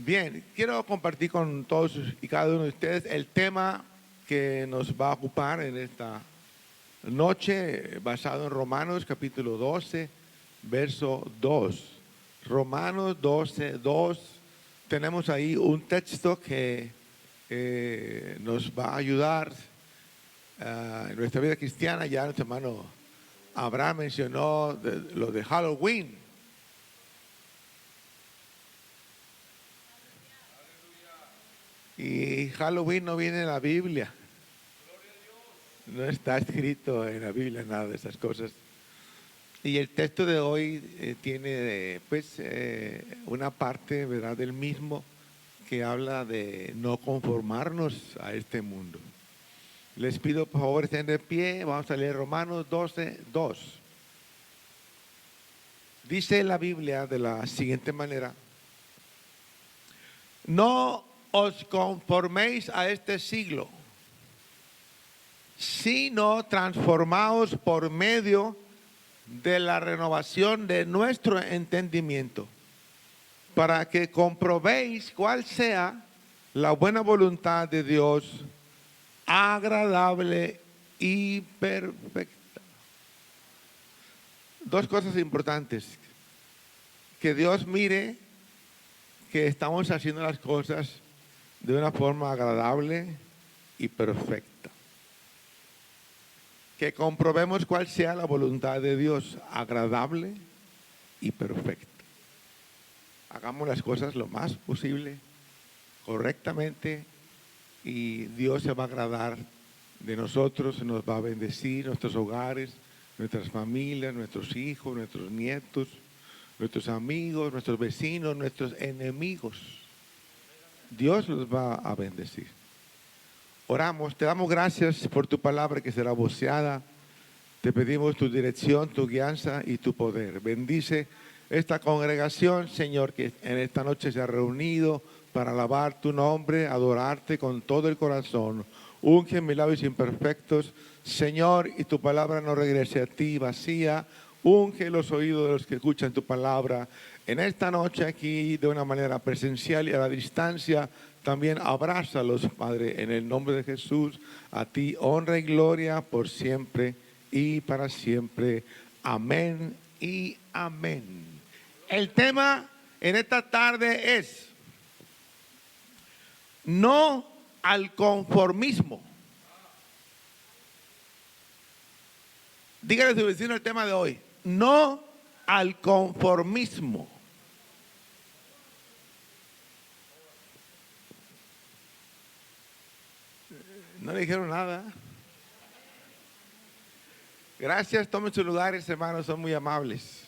Bien, quiero compartir con todos y cada uno de ustedes el tema que nos va a ocupar en esta noche, basado en Romanos capítulo 12, verso 2. Romanos 12, 2. Tenemos ahí un texto que nos va a ayudar en nuestra vida cristiana. Ya nuestro hermano Abraham mencionó lo de Halloween. Y Halloween no viene en la Biblia. No está escrito en la Biblia nada de esas cosas. Y el texto de hoy tiene una parte, ¿verdad?, del mismo que habla de no conformarnos a este mundo. Les pido por favor estén de pie. Vamos a leer Romanos 12, 2. Dice la Biblia de la siguiente manera: no os conforméis a este siglo, sino transformaos por medio de la renovación de nuestro entendimiento, para que comprobéis cuál sea la buena voluntad de Dios, agradable y perfecta. Dos cosas importantes: que Dios mire que estamos haciendo las cosas de una forma agradable y perfecta. Que comprobemos cuál sea la voluntad de Dios, agradable y perfecta. Hagamos las cosas lo más posible, correctamente, y Dios se va a agradar de nosotros, nos va a bendecir nuestros hogares, nuestras familias, nuestros hijos, nuestros nietos, nuestros amigos, nuestros vecinos, nuestros enemigos. Dios los va a bendecir. Oramos, te damos gracias por tu palabra que será voceada. Te pedimos tu dirección, tu guianza y tu poder. Bendice esta congregación, Señor, que en esta noche se ha reunido para alabar tu nombre, adorarte con todo el corazón. Unge mis labios imperfectos, Señor, y tu palabra no regrese a ti vacía. Unge los oídos de los que escuchan tu palabra. En esta noche aquí, de una manera presencial y a la distancia, también abrázalos, Padre, en el nombre de Jesús. A ti honra y gloria por siempre y para siempre. Amén y amén. El tema en esta tarde es: no al conformismo. Dígale a su vecino el tema de hoy: no al conformismo. No le dijeron nada. Gracias, tomen sus lugares, hermanos, son muy amables.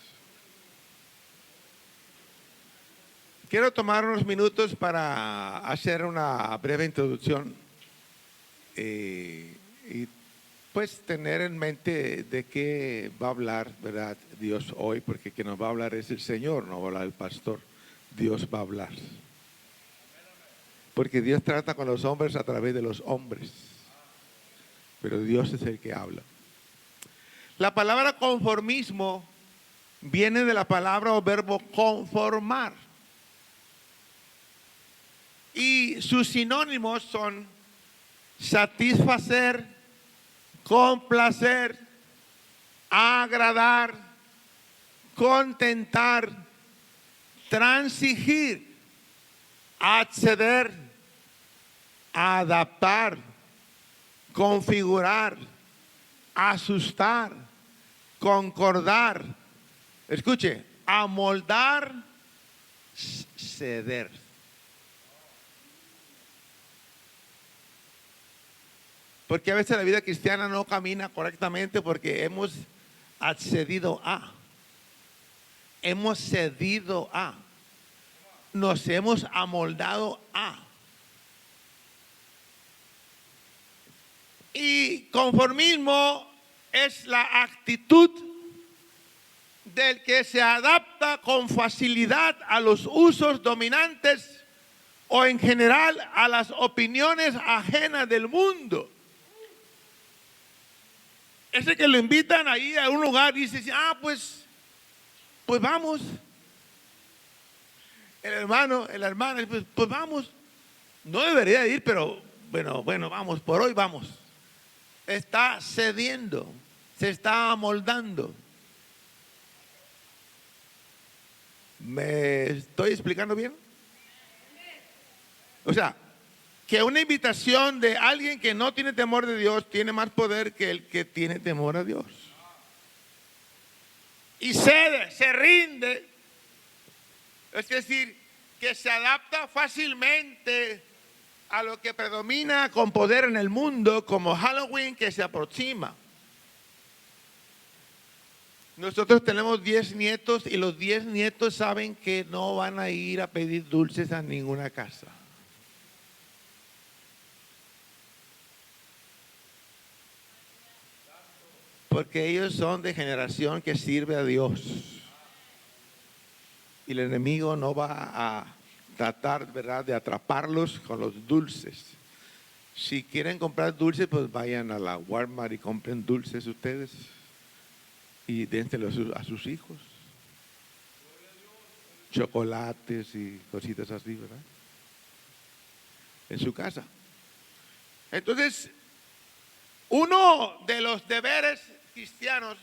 Quiero tomar unos minutos para hacer una breve introducción y pues tener en mente de qué va a hablar, ¿verdad?, Dios hoy, porque quien nos va a hablar es el Señor, no va a hablar el pastor. Dios va a hablar. Porque Dios trata con los hombres a través de los hombres, pero Dios es el que habla. La palabra conformismo viene de la palabra o verbo conformar. Y sus sinónimos son satisfacer, complacer, agradar, contentar, transigir, acceder, adaptar, configurar, asustar, concordar. Escuche: amoldar, ceder. Porque a veces la vida cristiana no camina correctamente porque hemos accedido a, hemos cedido a, nos hemos amoldado a. Y conformismo es la actitud del que se adapta con facilidad a los usos dominantes o en general a las opiniones ajenas del mundo. Ese que lo invitan ahí a un lugar y dice: pues vamos. el hermano, la hermana, pues vamos. No debería ir, pero bueno, vamos, por hoy vamos. Está cediendo, se está amoldando. ¿Me estoy explicando bien? O sea, que una invitación de alguien que no tiene temor de Dios tiene más poder que el que tiene temor a Dios. Y cede, se rinde. Es decir, que se adapta fácilmente a lo que predomina con poder en el mundo, como Halloween que se aproxima. Nosotros tenemos 10 nietos y los 10 nietos saben que no van a ir a pedir dulces a ninguna casa. Porque ellos son de generación que sirve a Dios. Y el enemigo no va a tratar, ¿verdad?, de atraparlos con los dulces. Si quieren comprar dulces, pues vayan a la Walmart y compren dulces ustedes. Y dénselos a sus hijos. Chocolates y cositas así, ¿verdad? En su casa. Entonces, uno de los deberes cristianos,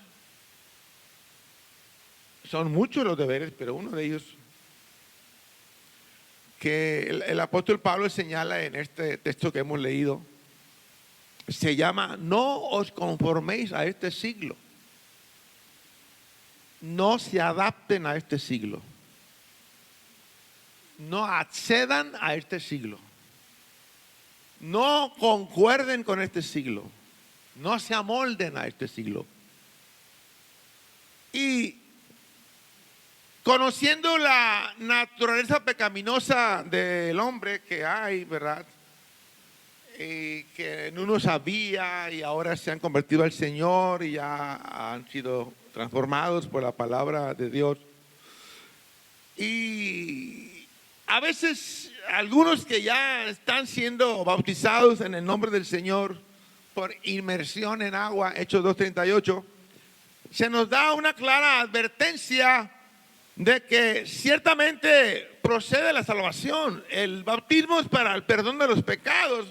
son muchos los deberes, pero uno de ellos que el apóstol Pablo señala en este texto que hemos leído, se llama: no os conforméis a este siglo. No se adapten a este siglo. No accedan a este siglo. No concuerden con este siglo. No se amolden a este siglo. Y conociendo la naturaleza pecaminosa del hombre que hay, ¿verdad? Y que uno sabía y ahora se han convertido al Señor y ya han sido transformados por la palabra de Dios. Y a veces algunos que ya están siendo bautizados en el nombre del Señor por inmersión en agua, Hechos 2:38, se nos da una clara advertencia de que ciertamente procede la salvación. El bautismo es para el perdón de los pecados.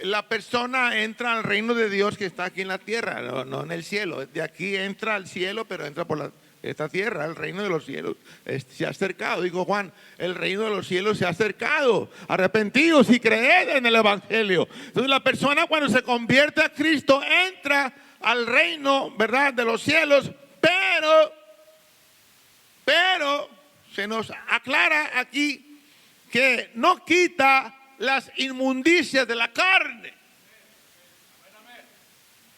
La persona entra al reino de Dios que está aquí en la tierra, no en el cielo. De aquí entra al cielo, pero entra por esta tierra. El reino de los cielos se ha acercado. Dijo Juan, el reino de los cielos se ha acercado. Arrepentidos y creed en el evangelio. Entonces la persona, cuando se convierte a Cristo, entra al reino, ¿verdad?, de los cielos, pero se nos aclara aquí que no quita las inmundicias de la carne.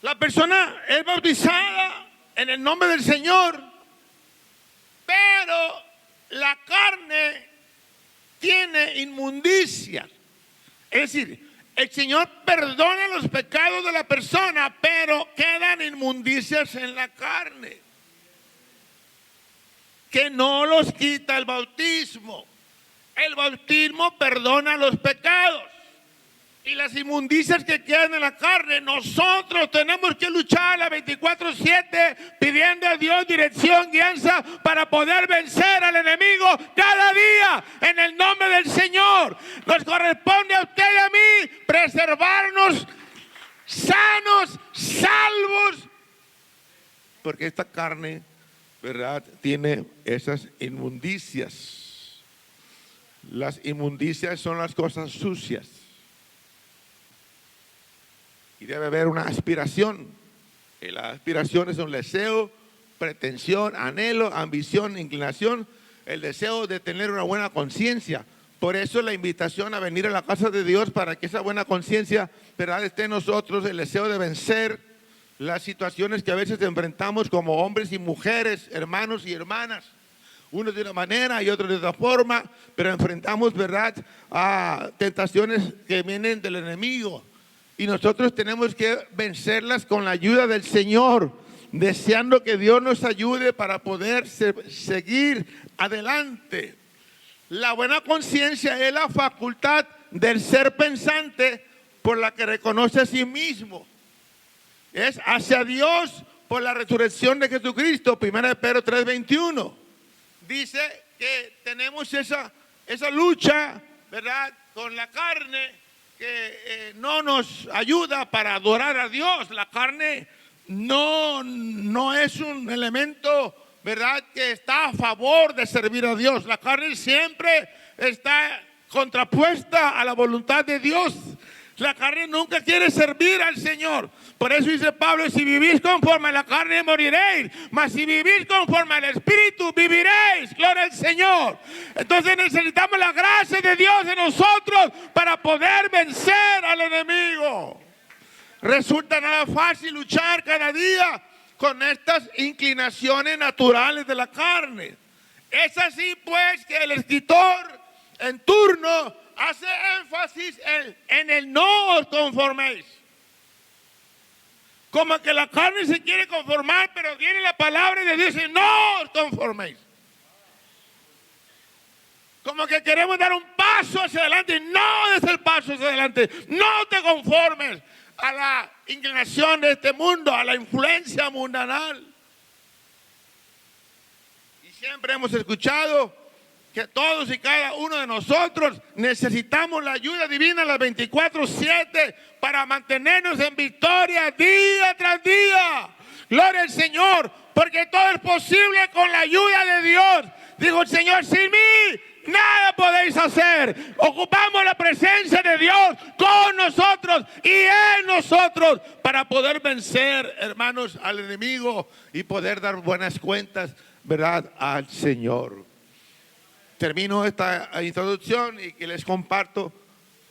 La persona es bautizada en el nombre del Señor, pero la carne tiene inmundicias. Es decir, el Señor perdona los pecados de la persona, pero quedan inmundicias en la carne que no los quita el bautismo. El bautismo perdona los pecados y las inmundicias que quedan en la carne. Nosotros tenemos que luchar a 24/7 pidiendo a Dios dirección, guianza para poder vencer al enemigo cada día en el nombre del Señor. Nos corresponde a usted y a mí preservarnos sanos, salvos, porque esta carne, ¿verdad?, tiene esas inmundicias. Las inmundicias son las cosas sucias. Y debe haber una aspiración. Y la aspiración es un deseo, pretensión, anhelo, ambición, inclinación, el deseo de tener una buena conciencia. Por eso la invitación a venir a la casa de Dios, para que esa buena conciencia, ¿verdad?, esté en nosotros, el deseo de vencer las situaciones que a veces enfrentamos como hombres y mujeres, hermanos y hermanas. Unos de una manera y otros de otra forma, pero enfrentamos, ¿verdad?, a tentaciones que vienen del enemigo. Y nosotros tenemos que vencerlas con la ayuda del Señor, deseando que Dios nos ayude para poder seguir adelante. La buena conciencia es la facultad del ser pensante por la que reconoce a sí mismo. Es hacia Dios por la resurrección de Jesucristo. 1 Pedro 3:21 dice que tenemos esa lucha, ¿verdad?, con la carne que no nos ayuda para adorar a Dios. La carne no es un elemento, ¿verdad?, que está a favor de servir a Dios. La carne siempre está contrapuesta a la voluntad de Dios. La carne nunca quiere servir al Señor. Por eso dice Pablo: si vivís conforme a la carne, moriréis, mas si vivís conforme al Espíritu, viviréis. Gloria al Señor. Entonces necesitamos la gracia de Dios en nosotros para poder vencer al enemigo. Resulta nada fácil luchar cada día con estas inclinaciones naturales de la carne. Es así pues que el escritor en turno hace énfasis en el no os conforméis. Como que la carne se quiere conformar, pero viene la palabra de Dios y dice: no os conforméis. Como que queremos dar un paso hacia adelante y no des el paso hacia adelante. No te conformes a la inclinación de este mundo, a la influencia mundanal. Y siempre hemos escuchado que todos y cada uno de nosotros necesitamos la ayuda divina las 24/7 para mantenernos en victoria día tras día. Gloria al Señor, porque todo es posible con la ayuda de Dios. Dijo el Señor: sin mí nada podéis hacer. Ocupamos la presencia de Dios con nosotros y en nosotros para poder vencer, hermanos, al enemigo y poder dar buenas cuentas, ¿verdad?, al Señor. Termino esta introducción y que les comparto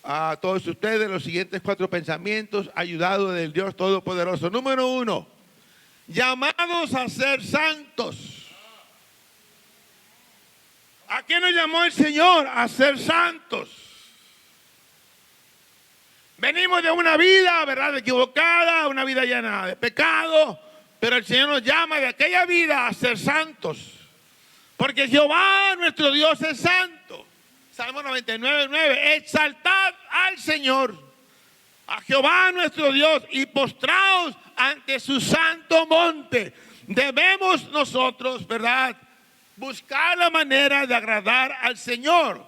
a todos ustedes los siguientes 4 pensamientos, ayudados del Dios Todopoderoso. Número 1, llamados a ser santos. ¿A qué nos llamó el Señor? A ser santos. Venimos de una vida, ¿verdad?, equivocada, una vida llena de pecado, pero el Señor nos llama de aquella vida a ser santos. Porque Jehová nuestro Dios es santo. Salmo 99:9. Exaltad al Señor, a Jehová nuestro Dios, y postraos ante su santo monte. Debemos nosotros, ¿verdad?, buscar la manera de agradar al Señor.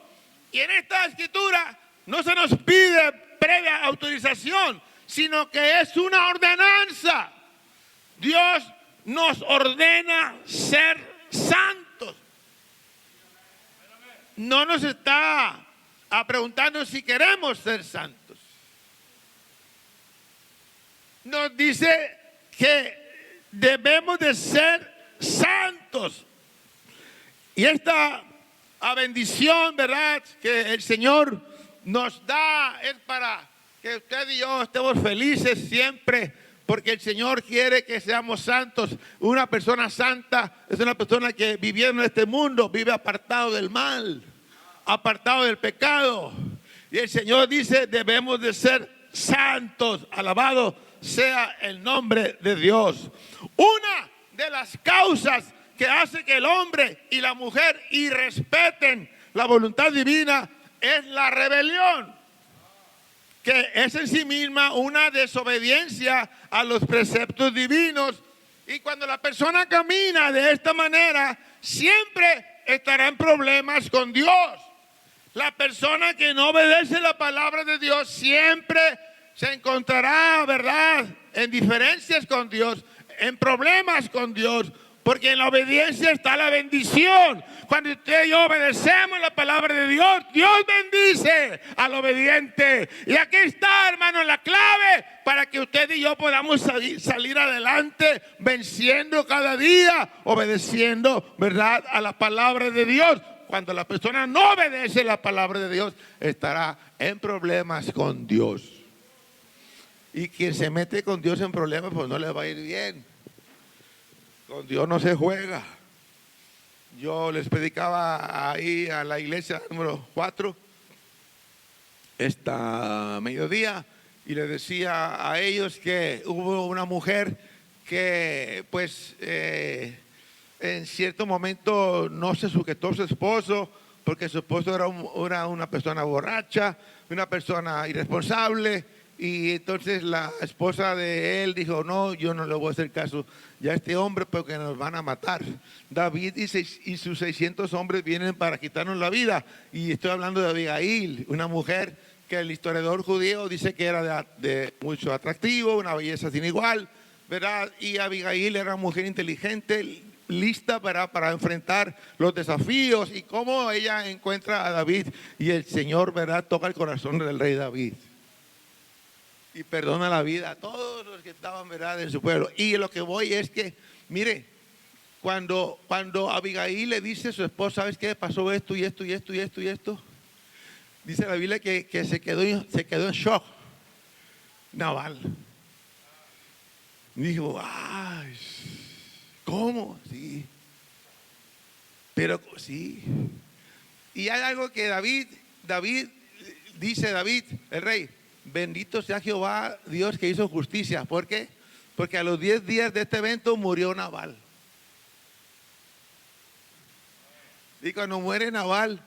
Y en esta escritura no se nos pide previa autorización, sino que es una ordenanza. Dios nos ordena ser santos. No nos está preguntando si queremos ser santos. Nos dice que debemos de ser santos. Y esta bendición, ¿verdad?, que el Señor nos da es para que usted y yo estemos felices siempre, porque el Señor quiere que seamos santos. Una persona santa es una persona que viviendo en este mundo vive apartado del mal, apartado del pecado. Y el Señor dice: debemos de ser santos. Alabado sea el nombre de Dios. Una de las causas que hace que el hombre y la mujer irrespeten la voluntad divina es la rebelión, que es en sí misma una desobediencia a los preceptos divinos. Y cuando la persona camina de esta manera, siempre estará en problemas con Dios. La persona que no obedece la palabra de Dios siempre se encontrará, ¿verdad?, en diferencias con Dios, en problemas con Dios, porque en la obediencia está la bendición. Cuando usted y yo obedecemos la palabra de Dios, Dios bendice al obediente. Y aquí está, hermano, la clave para que usted y yo podamos salir adelante, venciendo cada día, obedeciendo, ¿verdad?, a la palabra de Dios. Cuando la persona no obedece la palabra de Dios, estará en problemas con Dios. Y quien se mete con Dios en problemas, pues no le va a ir bien. Con Dios no se juega. Yo les predicaba ahí a la iglesia número 4 esta mediodía y les decía a ellos que hubo una mujer que pues en cierto momento no se sujetó a su esposo, porque su esposo era una persona borracha, una persona irresponsable, Y entonces la esposa de él dijo, no, yo no le voy a hacer caso ya a este hombre porque nos van a matar. David y sus 600 hombres vienen para quitarnos la vida. Y estoy hablando de Abigail, una mujer que el historiador judío dice que era de mucho atractivo, una belleza sin igual, ¿verdad? Y Abigail era una mujer inteligente, lista para enfrentar los desafíos. Y cómo ella encuentra a David y el Señor, ¿verdad?, toca el corazón del rey David y perdona la vida a todos los que estaban, ¿verdad?, en su pueblo. Y lo que voy es que, mire, cuando Abigail le dice a su esposa, ¿sabes qué? Pasó esto y esto y esto y esto y esto. Dice la Biblia que se quedó en shock Nabal. Dijo, ay, ¿cómo? Sí. Pero sí. Y hay algo que David, el rey, bendito sea Jehová, Dios que hizo justicia. ¿Por qué? Porque a los 10 días de este evento murió Nabal. Y cuando muere Nabal,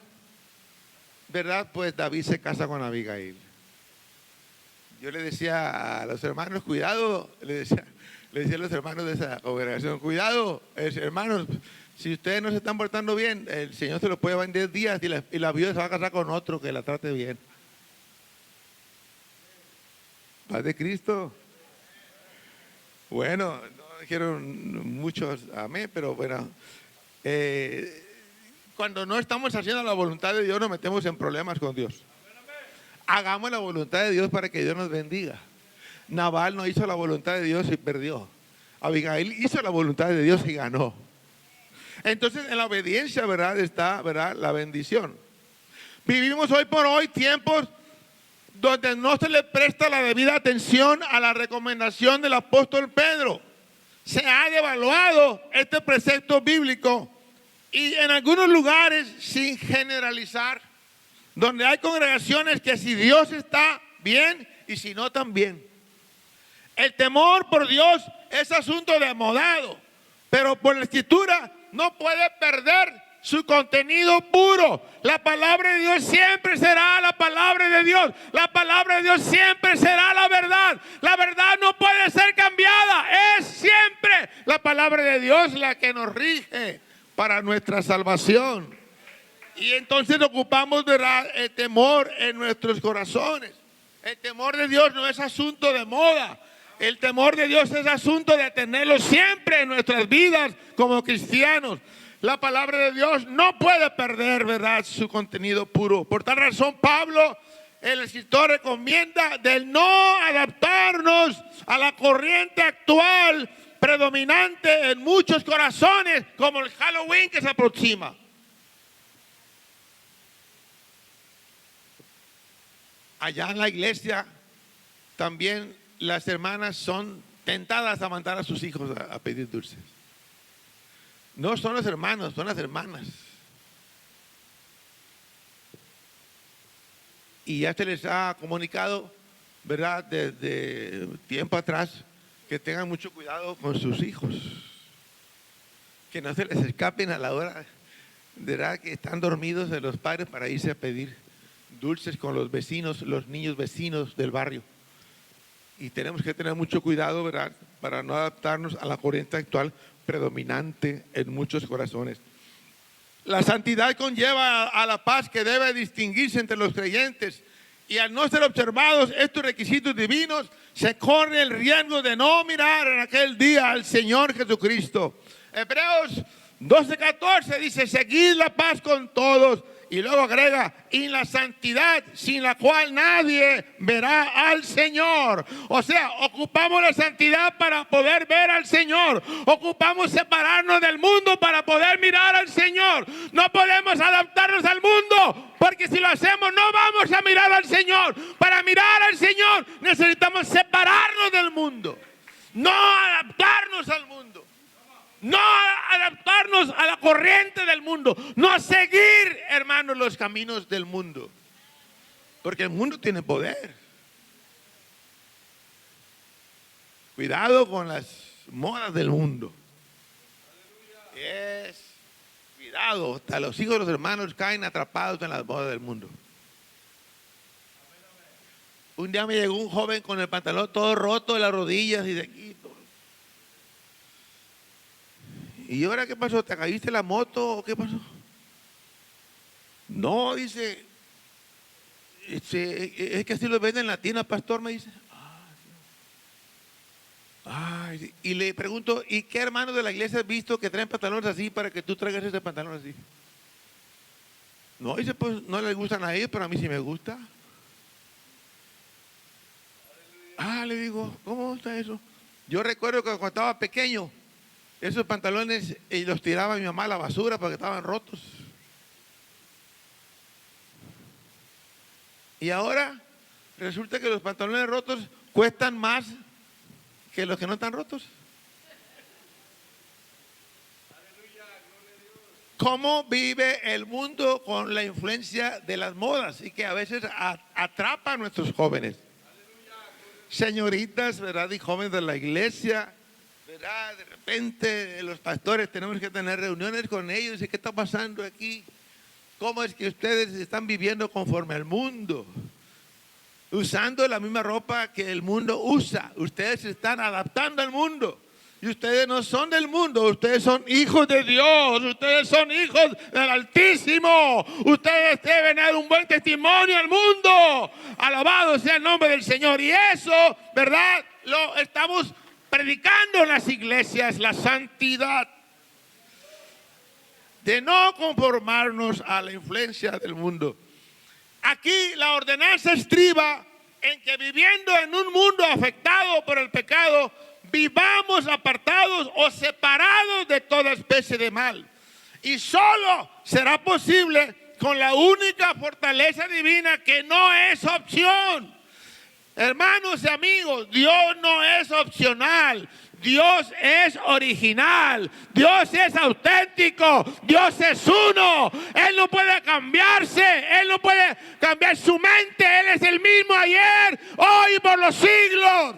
¿verdad? Pues David se casa con Abigail. Yo le decía a los hermanos, cuidado, le decía a los hermanos de esa congregación, cuidado, hermanos, si ustedes no se están portando bien, el Señor se los puede llevar en 10 días y la viuda se va a casar con otro que la trate bien. Paz de Cristo. Bueno, no dijeron muchos amén, pero bueno, cuando no estamos haciendo la voluntad de Dios nos metemos en problemas con Dios. Hagamos la voluntad de Dios para que Dios nos bendiga. Nabal no hizo la voluntad de Dios y perdió. Abigail hizo la voluntad de Dios y ganó. Entonces en la obediencia, ¿verdad?, está, ¿verdad?, la bendición. Vivimos hoy por hoy tiempos donde no se le presta la debida atención a la recomendación del apóstol Pedro. Se ha devaluado este precepto bíblico y en algunos lugares, sin generalizar, donde hay congregaciones que si Dios está bien y si no también. El temor por Dios es asunto demodado, pero por la Escritura no puede perder su contenido puro. La palabra de Dios siempre será la palabra de Dios. La palabra de Dios siempre será la verdad. La verdad no puede ser cambiada. Es siempre la palabra de Dios la que nos rige para nuestra salvación. Y entonces ocupamos, ¿verdad?, el temor en nuestros corazones. El temor de Dios no es asunto de moda. El temor de Dios es asunto de tenerlo siempre en nuestras vidas como cristianos. La palabra de Dios no puede perder, ¿verdad?, su contenido puro. Por tal razón, Pablo, el escritor, recomienda del no adaptarnos a la corriente actual predominante en muchos corazones, como el Halloween que se aproxima. Allá en la iglesia también las hermanas son tentadas a mandar a sus hijos a pedir dulces. No son los hermanos, son las hermanas. Y ya se les ha comunicado, ¿verdad?, desde tiempo atrás, que tengan mucho cuidado con sus hijos. Que no se les escapen a la hora, ¿verdad?, que están dormidos de los padres para irse a pedir dulces con los vecinos, los niños vecinos del barrio. Y tenemos que tener mucho cuidado, ¿verdad?, para no adaptarnos a la corriente actual predominante en muchos corazones. La santidad conlleva a la paz que debe distinguirse entre los creyentes, y al no ser observados estos requisitos divinos, se corre el riesgo de no mirar en aquel día al Señor Jesucristo. Hebreos 12:14 dice, seguid la paz con todos. Y luego agrega, y la santidad sin la cual nadie verá al Señor. O sea, ocupamos la santidad para poder ver al Señor. Ocupamos separarnos del mundo para poder mirar al Señor. No podemos adaptarnos al mundo, porque si lo hacemos no vamos a mirar al Señor. Para mirar al Señor necesitamos separarnos del mundo, no adaptarnos al mundo. No adaptarnos a la corriente del mundo, no seguir, hermanos, los caminos del mundo, porque el mundo tiene poder. Cuidado con las modas del mundo. Cuidado, hasta los hijos de los hermanos caen atrapados en las modas del mundo. Un día me llegó un joven con el pantalón todo roto de las rodillas y de aquí. ¿Y ahora qué pasó? ¿Te caíste la moto o qué pasó? No, dice, es que así lo venden en la tienda, pastor, me dice. Ay, y le pregunto, ¿y qué hermanos de la iglesia has visto que traen pantalones así para que tú traigas ese pantalón así? No, dice, pues no les gustan a ellos, pero a mí sí me gusta. Le digo, ¿cómo está eso? Yo recuerdo que cuando estaba pequeño, esos pantalones los tiraba mi mamá a la basura porque estaban rotos. Y ahora resulta que los pantalones rotos cuestan más que los que no están rotos. ¿Cómo vive el mundo con la influencia de las modas y que a veces atrapa a nuestros jóvenes? Señoritas, ¿verdad? Y jóvenes de la iglesia, ¿verdad? De repente los pastores tenemos que tener reuniones con ellos y ¿qué está pasando aquí? ¿Cómo es que ustedes están viviendo conforme al mundo? Usando la misma ropa que el mundo usa. Ustedes se están adaptando al mundo. Y ustedes no son del mundo, ustedes son hijos de Dios, ustedes son hijos del Altísimo. Ustedes deben dar un buen testimonio al mundo. Alabado sea el nombre del Señor. Y eso, ¿verdad? Lo estamos predicando en las iglesias, la santidad. De no conformarnos a la influencia del mundo. Aquí la ordenanza estriba en que viviendo en un mundo afectado por el pecado, vivamos apartados o separados de toda especie de mal. Y solo será posible con la única fortaleza divina que no es opción. Hermanos y amigos, Dios no es opcional. Dios es original, Dios es auténtico, Dios es uno. Él no puede cambiarse, Él no puede cambiar su mente. Él es el mismo ayer, hoy y por los siglos.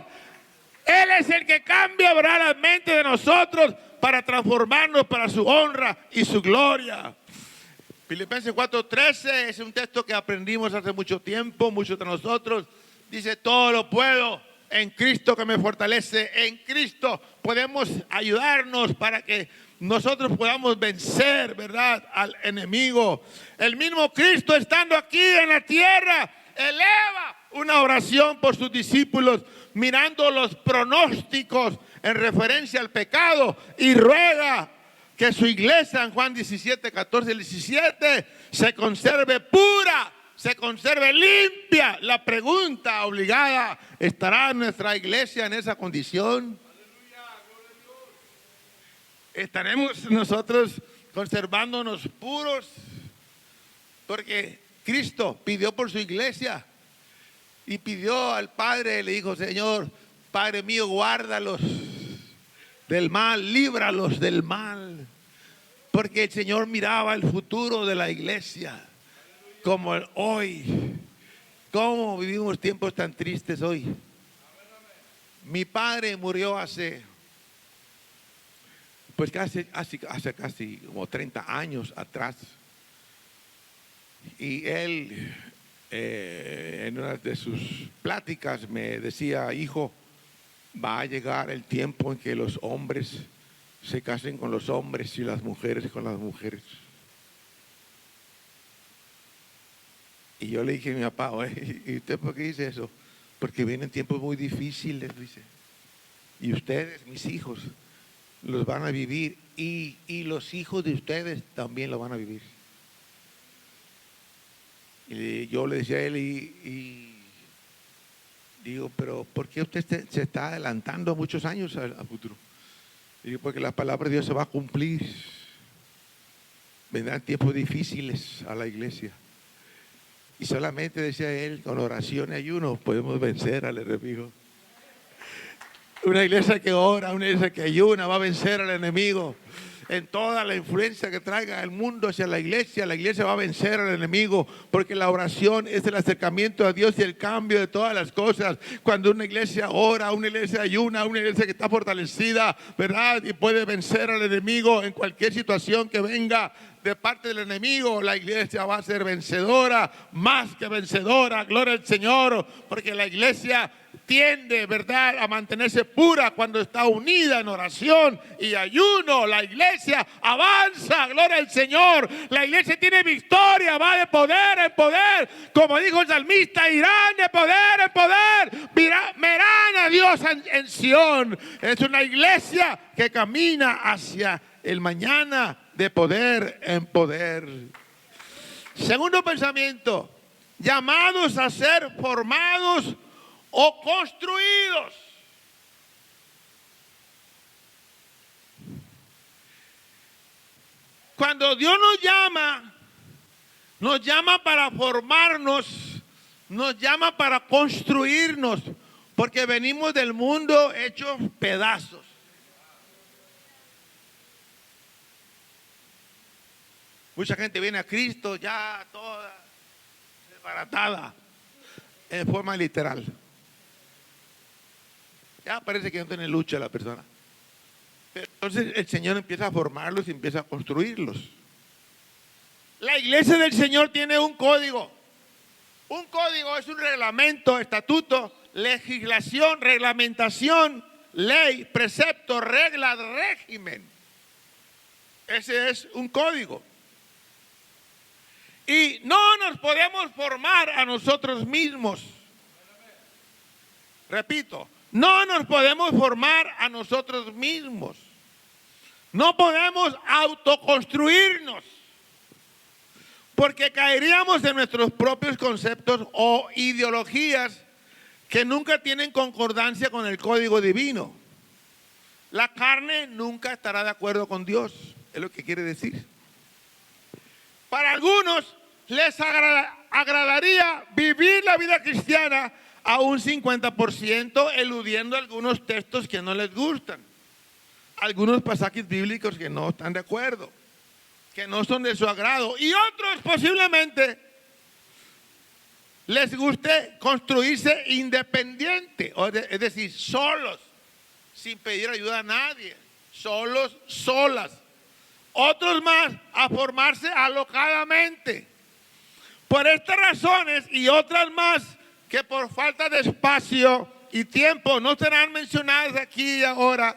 Él es el que cambia, ¿verdad?, la mente de nosotros para transformarnos para su honra y su gloria. Filipenses 4:13 es un texto que aprendimos hace mucho tiempo, muchos de nosotros. Dice, todo lo puedo en Cristo que me fortalece. En Cristo podemos ayudarnos para que nosotros podamos vencer, ¿verdad?, al enemigo. El mismo Cristo, estando aquí en la tierra, eleva una oración por sus discípulos, mirando los pronósticos en referencia al pecado, y ruega que su iglesia en Juan 17, 14 y 17 se conserve pura, se conserve limpia. La pregunta obligada, ¿estará nuestra iglesia en esa condición? ¿Estaremos nosotros conservándonos puros? Porque Cristo pidió por su iglesia y pidió al Padre, le dijo, Señor, Padre mío, guárdalos del mal, líbralos del mal. Porque el Señor miraba el futuro de la iglesia como el hoy. ¿Cómo vivimos tiempos tan tristes hoy? Mi padre murió hace casi como 30 años atrás. Y él, en una de sus pláticas me decía, hijo, va a llegar el tiempo en que los hombres se casen con los hombres y las mujeres con las mujeres. Y yo le dije a mi papá, ¿y usted por qué dice eso? Porque vienen tiempos muy difíciles, dice. Y ustedes, mis hijos, los van a vivir. Y los hijos de ustedes también lo van a vivir. Y yo le decía a él, y digo, pero ¿por qué usted se está adelantando muchos años al futuro? Y digo, porque la palabra de Dios se va a cumplir. Vendrán tiempos difíciles a la iglesia. Y solamente, decía él, con oración y ayuno podemos vencer al enemigo. Una iglesia que ora, una iglesia que ayuna va a vencer al enemigo. en toda la influencia que traiga el mundo hacia la iglesia va a vencer al enemigo, porque la oración es el acercamiento a Dios y el cambio de todas las cosas. Cuando una iglesia ora, una iglesia ayuna, una iglesia que está fortalecida, ¿verdad? Y puede vencer al enemigo en cualquier situación que venga de parte del enemigo, la iglesia va a ser vencedora, más que vencedora, gloria al Señor, porque la iglesia tiende, ¿verdad?, a mantenerse pura cuando está unida en oración y ayuno. La iglesia avanza, gloria al Señor. La iglesia tiene victoria, va de poder en poder. Como dijo el salmista, irán de poder en poder. Verán a Dios en Sión. Es una iglesia que camina hacia el mañana de poder en poder. Segundo pensamiento, llamados a ser formados o construidos. Cuando Dios nos llama para formarnos, nos llama para construirnos, porque venimos del mundo hechos pedazos. Mucha gente viene a Cristo ya toda desbaratada, en forma literal. Ya parece que no tiene lucha la persona. Pero entonces el Señor empieza a formarlos y empieza a construirlos. La iglesia del Señor tiene un código. Un código es un reglamento, estatuto, legislación, reglamentación, ley, precepto, regla, régimen. Ese es un código. Y no nos podemos formar a nosotros mismos. Repito, no nos podemos formar a nosotros mismos. No podemos autoconstruirnos, porque caeríamos en nuestros propios conceptos o ideologías que nunca tienen concordancia con el código divino. La carne nunca estará de acuerdo con Dios, es lo que quiere decir. Para algunos les agradaría vivir la vida cristiana a un 50%, eludiendo algunos textos que no les gustan, algunos pasajes bíblicos que no están de acuerdo, que no son de su agrado, y otros posiblemente les guste construirse independiente, es decir, solos, sin pedir ayuda a nadie, solos, solas. Otros más a formarse alocadamente. Por estas razones y otras más que por falta de espacio y tiempo no serán mencionadas aquí y ahora,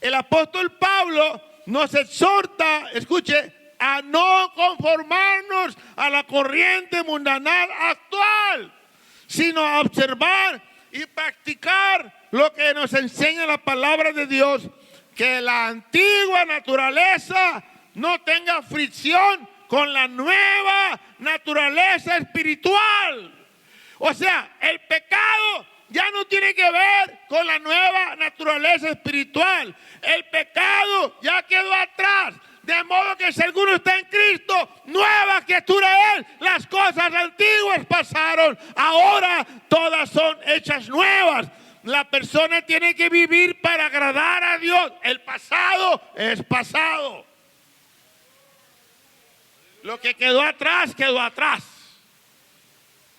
el apóstol Pablo nos exhorta, escuche, a no conformarnos a la corriente mundanal actual, sino a observar y practicar lo que nos enseña la palabra de Dios, que la antigua naturaleza no tenga fricción con la nueva naturaleza espiritual. O sea, el pecado ya no tiene que ver con la nueva naturaleza espiritual. El pecado ya quedó atrás. De modo que si alguno está en Cristo, nueva criatura es. Las cosas antiguas pasaron, ahora todas son hechas nuevas. La persona tiene que vivir para agradar a Dios. El pasado es pasado. Lo que quedó atrás, quedó atrás.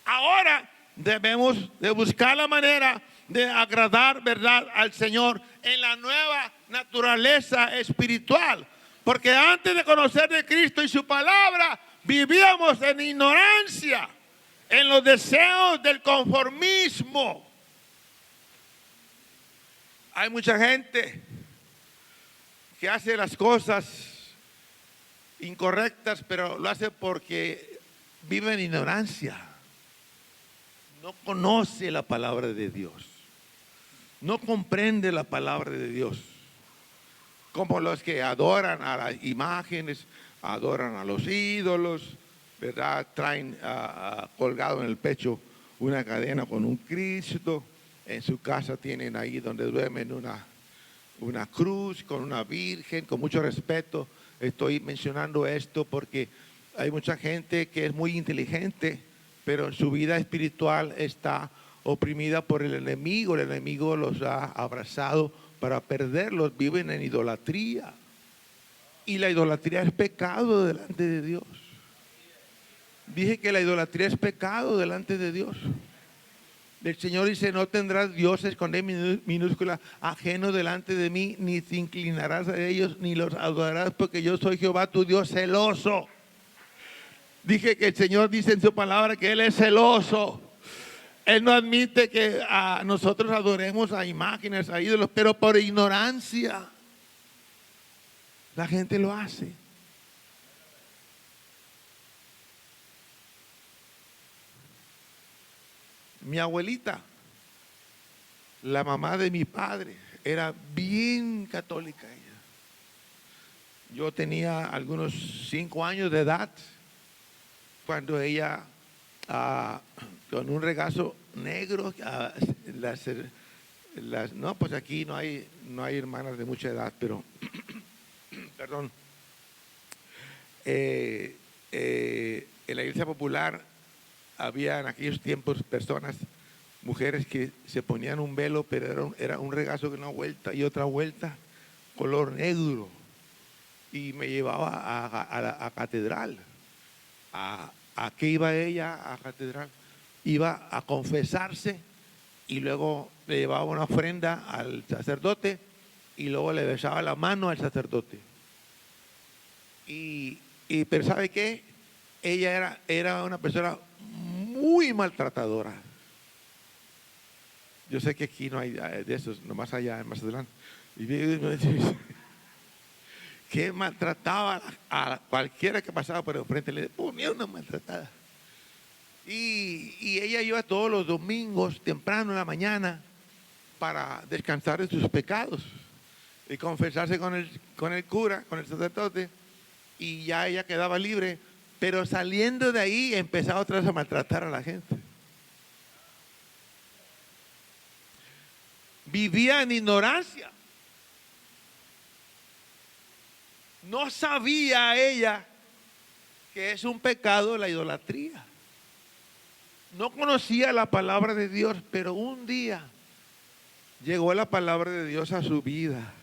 Ahora debemos de buscar la manera de agradar, ¿verdad?, al Señor en la nueva naturaleza espiritual. Porque antes de conocer de Cristo y su palabra, vivíamos en ignorancia, en los deseos del conformismo. Hay mucha gente que hace las cosas incorrectas, pero lo hace porque vive en ignorancia. No conoce la palabra de Dios. No comprende la palabra de Dios. Como los que adoran a las imágenes, adoran a los ídolos, ¿verdad? Traen colgado en el pecho una cadena con un Cristo. En su casa tienen ahí donde duermen una cruz con una virgen, con mucho respeto. Estoy mencionando esto porque hay mucha gente que es muy inteligente, pero en su vida espiritual está oprimida por el enemigo. El enemigo los ha abrazado para perderlos, viven en idolatría. Y la idolatría es pecado delante de Dios. Dije que la idolatría es pecado delante de Dios. El Señor dice: no tendrás dioses con D minúscula ajeno delante de mí, ni te inclinarás a ellos, ni los adorarás, porque yo soy Jehová tu Dios celoso. Dije que el Señor dice en su palabra que Él es celoso. Él no admite que nosotros adoremos a imágenes, a ídolos, pero por ignorancia la gente lo hace. Mi abuelita, la mamá de mi padre, era bien católica ella. Yo tenía algunos 5 años de edad cuando ella, con un regazo negro, no, pues aquí no hay hermanas de mucha edad, pero perdón, en la iglesia popular había en aquellos tiempos personas, mujeres que se ponían un velo, pero era un regazo de una vuelta y otra vuelta, color negro, y me llevaba a la catedral. ¿A qué iba ella a catedral? Iba a confesarse y luego le llevaba una ofrenda al sacerdote y luego le besaba la mano al sacerdote. Pero ¿sabe qué? Ella era una persona muy maltratadora. Yo sé que aquí no hay de esos, nomás allá en Mazatlán. Que maltrataba a cualquiera que pasaba por el frente, le ponía una maltratada. Y ella iba todos los domingos temprano en la mañana para descansar de sus pecados y confesarse con el cura, con el sacerdote, y ya ella quedaba libre. Pero saliendo de ahí empezaba otra vez a maltratar a la gente. Vivía en ignorancia. No sabía ella que es un pecado la idolatría. No conocía la palabra de Dios, pero un día llegó la palabra de Dios a su vida,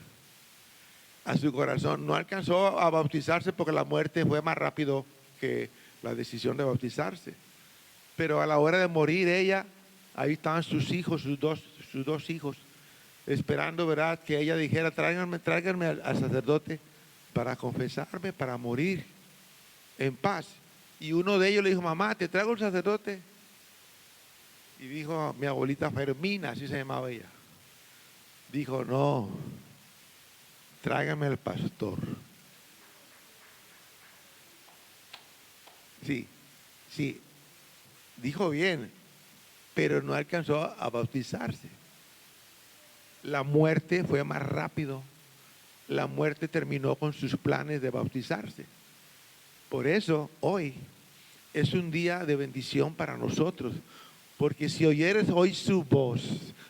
a su corazón. No alcanzó a bautizarse porque la muerte fue más rápido que la decisión de bautizarse. Pero a la hora de morir ella, ahí estaban sus hijos, sus dos hijos, esperando, ¿verdad?, que ella dijera: tráiganme al sacerdote para confesarme, para morir en paz. Y uno de ellos le dijo: mamá, ¿te traigo el sacerdote? Y dijo mi abuelita Fermina, así se llamaba ella. Dijo: no, tráigame al pastor. Sí, dijo bien, pero no alcanzó a bautizarse. La muerte fue más rápido. La muerte terminó con sus planes de bautizarse. Por eso hoy es un día de bendición para nosotros, porque si oyeres hoy su voz,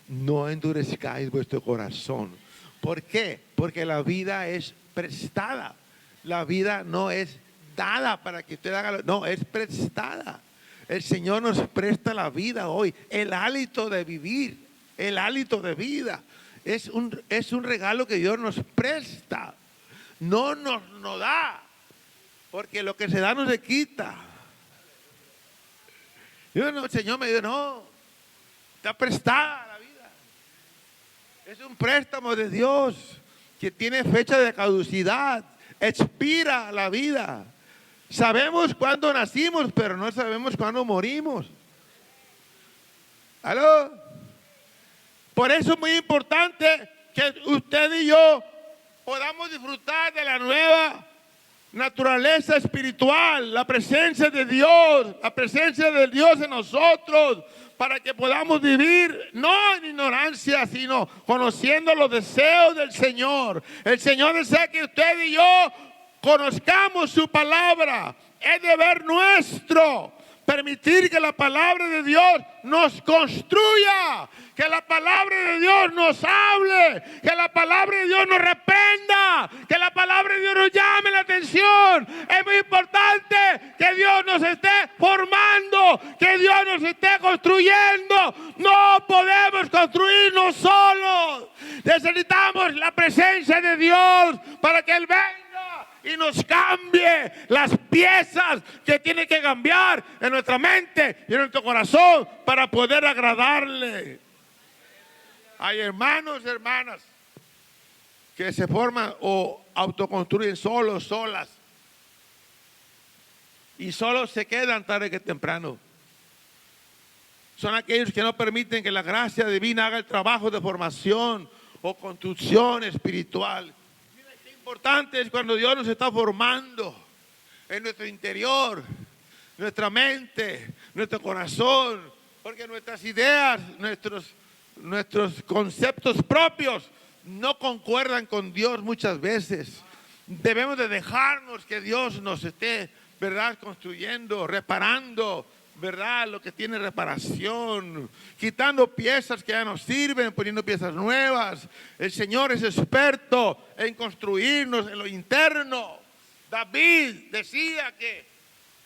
no endurezcáis vuestro corazón. ¿Por qué? Porque la vida es prestada. La vida no es dada para que usted haga, no, es prestada. El Señor nos presta la vida hoy, el hálito de vivir, el hálito de vida. Es un regalo que Dios nos presta, no nos da, porque lo que se da no se quita. El Señor me dijo: no, está prestada la vida. Es un préstamo de Dios que tiene fecha de caducidad, expira la vida. Sabemos cuándo nacimos, pero no sabemos cuándo morimos. ¿Aló? Por eso es muy importante que usted y yo podamos disfrutar de la nueva naturaleza espiritual, la presencia de Dios, la presencia de Dios en nosotros, para que podamos vivir no en ignorancia, sino conociendo los deseos del Señor. El Señor desea que usted y yo conozcamos su palabra. Es deber nuestro permitir que la palabra de Dios nos construya, que la palabra de Dios nos hable, que la palabra de Dios nos reprenda, que la palabra de Dios nos llame la atención. Es muy importante que Dios nos esté formando, que Dios nos esté construyendo. No podemos construirnos solos. Necesitamos la presencia de Dios para que Él venga y nos cambie las piezas que tiene que cambiar en nuestra mente y en nuestro corazón para poder agradarle. Hay hermanos, hermanas que se forman o autoconstruyen solos, solas, y solo se quedan tarde que temprano. Son aquellos que no permiten que la gracia divina haga el trabajo de formación o construcción espiritual. Mira qué importante es cuando Dios nos está formando en nuestro interior, nuestra mente, nuestro corazón, porque nuestras ideas, nuestros conceptos propios no concuerdan con Dios muchas veces. Debemos de dejarnos que Dios nos esté, ¿verdad?, construyendo, reparando, ¿verdad?, lo que tiene reparación, quitando piezas que ya no sirven, poniendo piezas nuevas. El Señor es experto en construirnos en lo interno. David decía que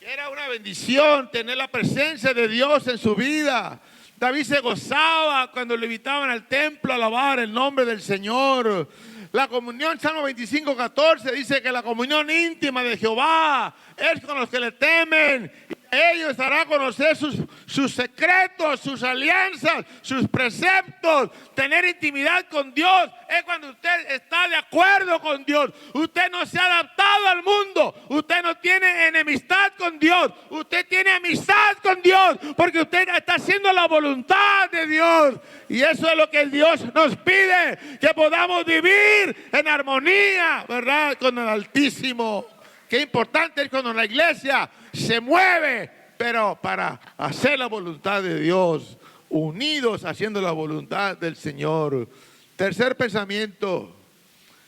era una bendición tener la presencia de Dios en su vida. David se gozaba cuando le invitaban al templo a alabar el nombre del Señor. La comunión, Salmo 25:14, dice que la comunión íntima de Jehová es con los que le temen. Ellos dará a conocer sus secretos, sus alianzas, sus preceptos. Tener intimidad con Dios es cuando usted está de acuerdo con Dios. Usted no se ha adaptado al mundo. Usted no tiene enemistad con Dios. Usted tiene amistad con Dios porque usted está haciendo la voluntad de Dios. Y eso es lo que Dios nos pide, que podamos vivir en armonía, ¿verdad?, con el Altísimo. Qué importante es cuando la iglesia se mueve, pero para hacer la voluntad de Dios, unidos haciendo la voluntad del Señor. Tercer pensamiento,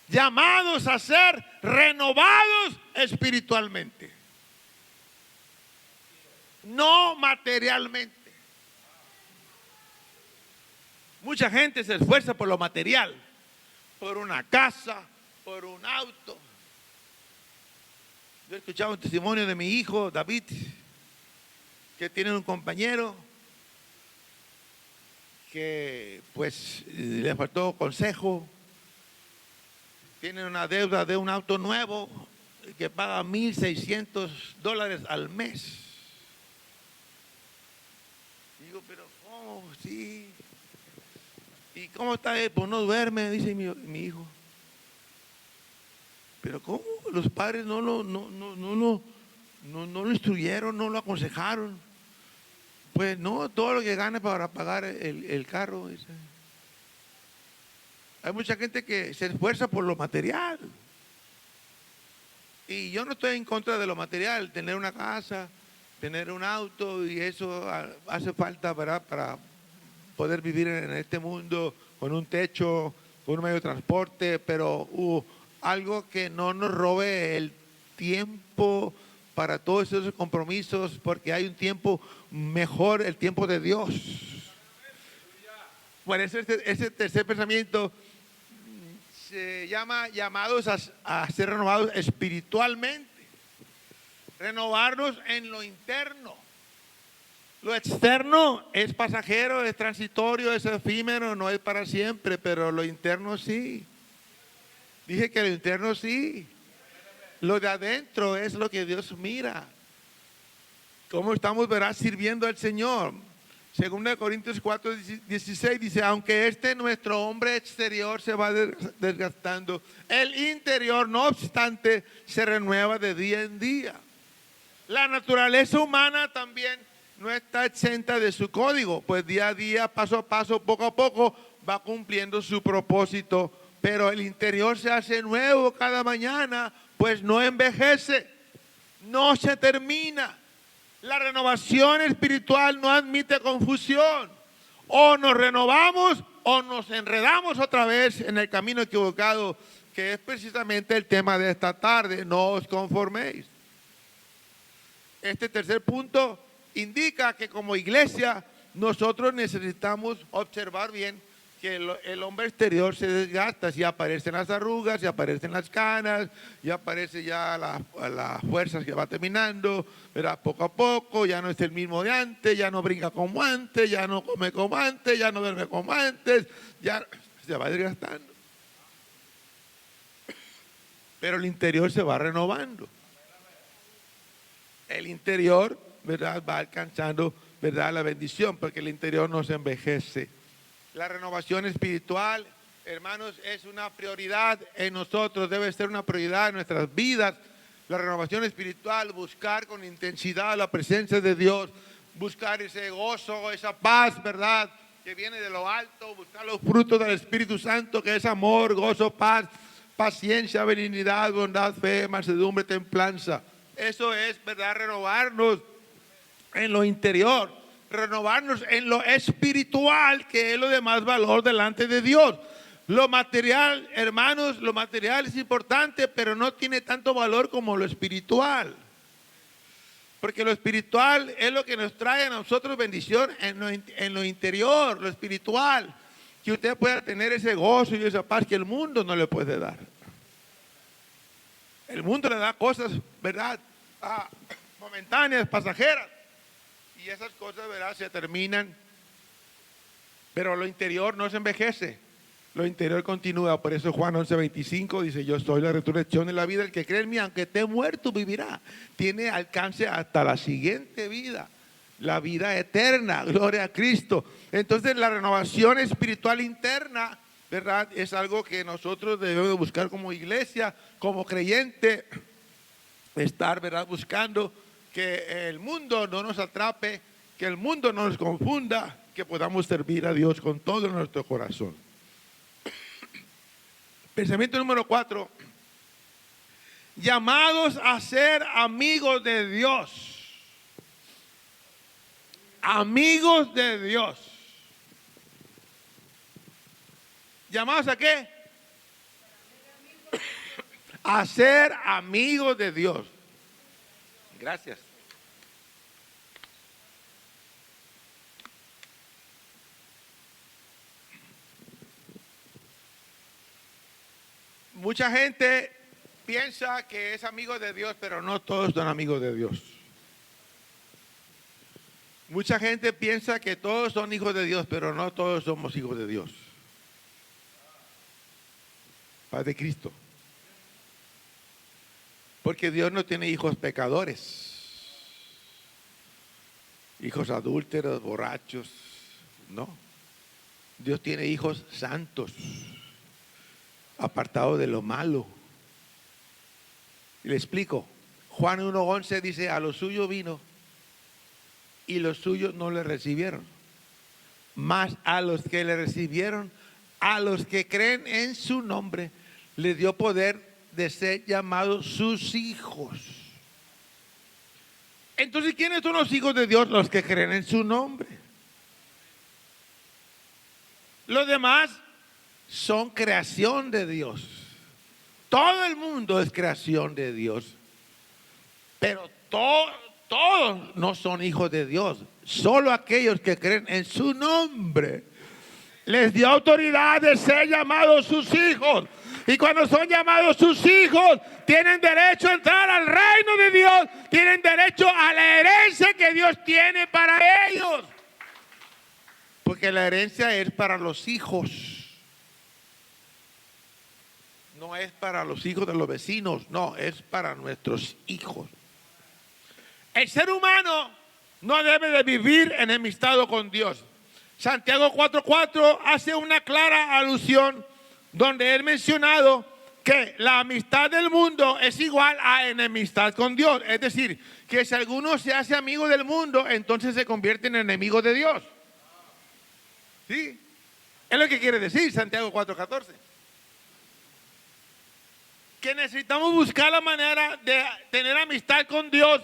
llamados a ser renovados espiritualmente, no materialmente. Mucha gente se esfuerza por lo material, por una casa, por un auto. Yo he escuchado un testimonio de mi hijo, David, que tiene un compañero que pues le faltó consejo. Tiene una deuda de un auto nuevo que paga $1,600 al mes. Digo, pero ¿cómo? Sí. ¿Y cómo está él? Pues no duerme, dice mi hijo. Pero ¿cómo? Los padres no lo instruyeron, no lo aconsejaron. Pues no, todo lo que gane para pagar el carro. Dice. Hay mucha gente que se esfuerza por lo material. Y yo no estoy en contra de lo material, tener una casa, tener un auto, y eso hace falta, ¿verdad?, para poder vivir en este mundo con un techo, con un medio de transporte, pero algo que no nos robe el tiempo para todos esos compromisos, porque hay un tiempo mejor, el tiempo de Dios. Por eso ese tercer pensamiento se llama llamados a ser renovados espiritualmente. Renovarnos en lo interno. Lo externo es pasajero, es transitorio, es efímero, no es para siempre, pero lo interno sí. Dije que lo interno sí. Lo de adentro es lo que Dios mira. ¿Cómo estamos, verás, sirviendo al Señor? Según Corintios 4:16 dice, aunque nuestro hombre exterior se va desgastando, el interior, no obstante, se renueva de día en día. La naturaleza humana también no está exenta de su código, pues día a día, paso a paso, poco a poco, va cumpliendo su propósito. Pero el interior se hace nuevo cada mañana, pues no envejece, no se termina. La renovación espiritual no admite confusión. O nos renovamos o nos enredamos otra vez en el camino equivocado, que es precisamente el tema de esta tarde. No os conforméis. Este tercer punto indica que como iglesia nosotros necesitamos observar bien que el hombre exterior se desgasta, si aparecen las arrugas, si aparecen las canas, ya aparece ya las fuerzas que va terminando, ¿verdad? Poco a poco, ya no es el mismo de antes, ya no brinca como antes, ya no come como antes, ya no duerme como antes, ya se va desgastando. pero el interior se va renovando. El interior, ¿verdad?, va alcanzando, ¿verdad?, la bendición, porque el interior no se envejece. La renovación espiritual, hermanos, es una prioridad en nosotros, debe ser una prioridad en nuestras vidas. La renovación espiritual, buscar con intensidad la presencia de Dios, buscar ese gozo, esa paz, ¿verdad?, que viene de lo alto, buscar los frutos del Espíritu Santo, que es amor, gozo, paz, paciencia, benignidad, bondad, fe, mansedumbre, templanza. Eso es, ¿verdad?, renovarnos en lo interior, renovarnos en lo espiritual, que es lo de más valor delante de Dios. Lo material, hermanos, lo material es importante, pero no tiene tanto valor como lo espiritual. Porque lo espiritual es lo que nos trae a nosotros bendición en lo interior, lo espiritual. Que usted pueda tener ese gozo y esa paz que el mundo no le puede dar. El mundo le da cosas, ¿verdad?, momentáneas, pasajeras. Y esas cosas, ¿verdad?, se terminan. Pero lo interior no se envejece. Lo interior continúa. Por eso Juan 11:25 dice: yo soy la resurrección y la vida. El que cree en mí, aunque esté muerto, vivirá. Tiene alcance hasta la siguiente vida. La vida eterna. Gloria a Cristo. Entonces la renovación espiritual interna, ¿verdad?, es algo que nosotros debemos buscar como iglesia, como creyente. Estar, ¿verdad?, buscando que el mundo no nos atrape, que el mundo no nos confunda, que podamos servir a Dios con todo nuestro corazón. Pensamiento número 4. Llamados a ser amigos de Dios. Amigos de Dios. ¿Llamados a qué? A ser amigos de Dios. Gracias. Mucha gente piensa que es amigo de Dios, pero no todos son amigos de Dios. Mucha gente piensa que todos son hijos de Dios, pero no todos somos hijos de Dios. Paz de Cristo. Porque Dios no tiene hijos pecadores, hijos adúlteros, borrachos, no. Dios tiene hijos santos, apartados de lo malo. Y le explico. Juan 1:11 dice: a lo suyo vino y los suyos no le recibieron. Mas a los que le recibieron, a los que creen en su nombre, les dio poder de ser llamados sus hijos. Entonces, ¿quiénes son los hijos de Dios? Los que creen en su nombre. Los demás son creación de Dios. Todo el mundo es creación de Dios. Pero todos no son hijos de Dios. Solo aquellos que creen en su nombre les dio autoridad de ser llamados sus hijos. Y cuando son llamados sus hijos, tienen derecho a entrar al reino de Dios. Tienen derecho a la herencia que Dios tiene para ellos. Porque la herencia es para los hijos. No es para los hijos de los vecinos, no, es para nuestros hijos. El ser humano no debe de vivir enemistado con Dios. Santiago 4:4 hace una clara alusión donde es mencionado que la amistad del mundo es igual a enemistad con Dios. Es decir, que si alguno se hace amigo del mundo, entonces se convierte en enemigo de Dios. ¿Sí? Es lo que quiere decir Santiago 4:14. Que necesitamos buscar la manera de tener amistad con Dios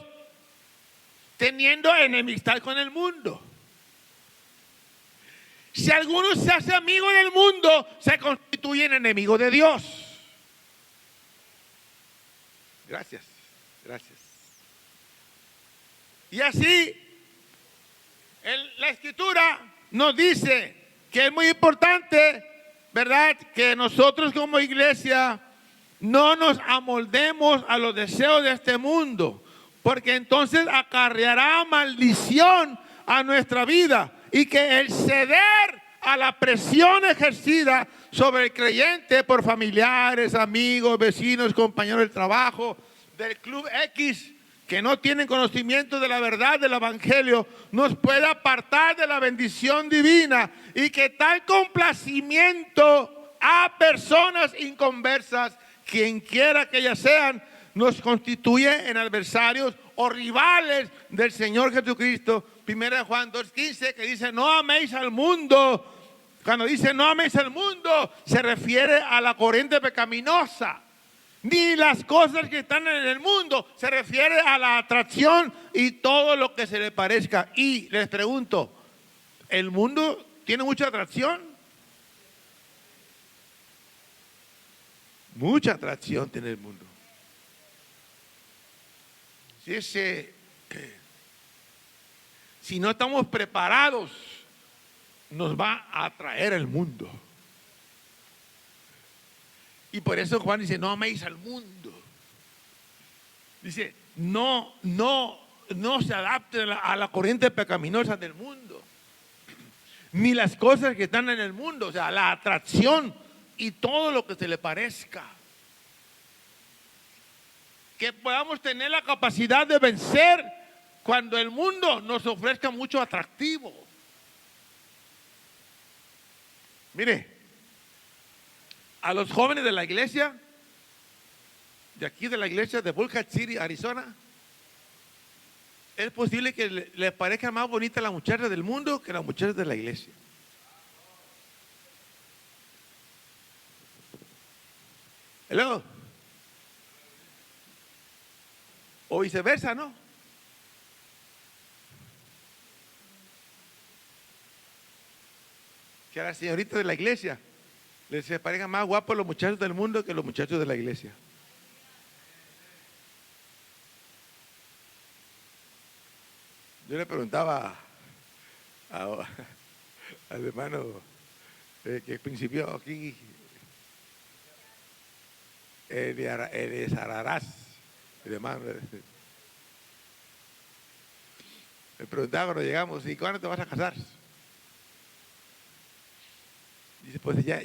teniendo enemistad con el mundo. Si alguno se hace amigo del mundo, se constituye en enemigo de Dios. Gracias, gracias. Y así, la Escritura nos dice que es muy importante, ¿verdad?, que nosotros como iglesia no nos amoldemos a los deseos de este mundo, porque entonces acarreará maldición a nuestra vida. Y que el ceder a la presión ejercida sobre el creyente por familiares, amigos, vecinos, compañeros del trabajo, del club X, que no tienen conocimiento de la verdad del evangelio, nos puede apartar de la bendición divina, y que tal complacimiento a personas inconversas, quien quiera que ellas sean, nos constituye en adversarios o rivales del Señor Jesucristo. 1 Juan 2:15, que dice: no améis al mundo. Cuando dice no améis al mundo, se refiere a la corriente pecaminosa. Ni las cosas que están en el mundo, se refiere a la atracción y todo lo que se le parezca. Y les pregunto, ¿el mundo tiene mucha atracción? Mucha atracción tiene el mundo. Si no estamos preparados, nos va a atraer el mundo. Y por eso Juan dice: no améis al mundo. Dice: no se adapten a la corriente pecaminosa del mundo, ni las cosas que están en el mundo, o sea, la atracción y todo lo que se le parezca. Que podamos tener la capacidad de vencer cuando el mundo nos ofrezca mucho atractivo. Mire, a los jóvenes de la iglesia, de aquí de la iglesia de Bullhead City, Arizona, es posible que les parezca más bonita la muchacha del mundo que la muchacha de la iglesia. Hello. O viceversa, ¿no? Que a las señoritas de la iglesia les parezcan más guapos los muchachos del mundo que los muchachos de la iglesia. Yo le preguntaba al hermano que principió aquí, de Sararás, el hermano. Le preguntaba cuando llegamos: ¿y cuándo te vas a casar? Dice: pues ya